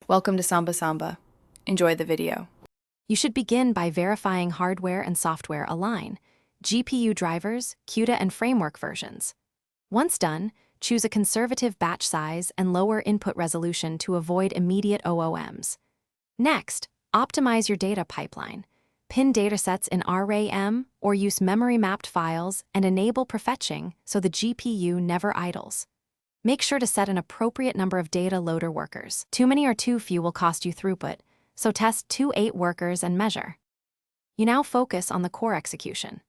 Welcome to Samba Samba. Enjoy the video. You should begin by verifying hardware and software align, GPU drivers, CUDA and framework versions. Once done, choose a conservative batch size and lower input resolution to avoid immediate OOMs. Next, optimize your data pipeline. Pin datasets in RAM or use memory-mapped files and enable prefetching so the GPU never idles. Make sure to set an appropriate number of data loader workers. Too many or too few will cost you throughput, so test 2-8 workers and measure. You now focus on the core execution.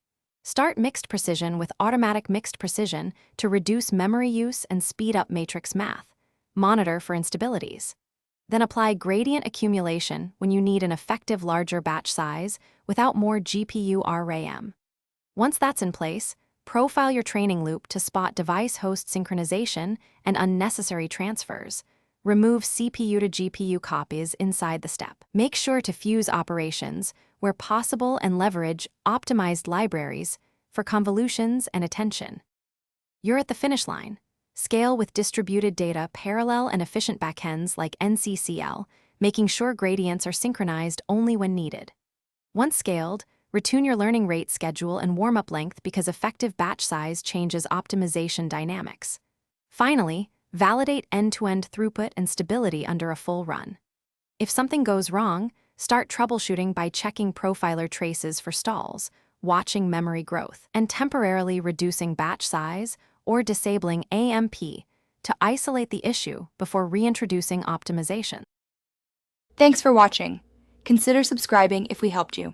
Start mixed precision with automatic mixed precision to reduce memory use and speed up matrix math. Monitor for instabilities. Then apply gradient accumulation when you need an effective larger batch size without more GPU RAM. Once that's in place, profile your training loop to spot device host synchronization and unnecessary transfers. Remove CPU to GPU copies inside the step. Make sure to fuse operations where possible and leverage optimized libraries for convolutions and attention. You're at the finish line. Scale with distributed data parallel and efficient backends like NCCL, making sure gradients are synchronized only when needed. Once scaled, retune your learning rate schedule and warm-up length because effective batch size changes optimization dynamics. Finally, validate end-to-end throughput and stability under a full run. If something goes wrong, start troubleshooting by checking profiler traces for stalls, watching memory growth, and temporarily reducing batch size or disabling AMP to isolate the issue before reintroducing optimization. Thanks for watching. Consider subscribing if we helped you.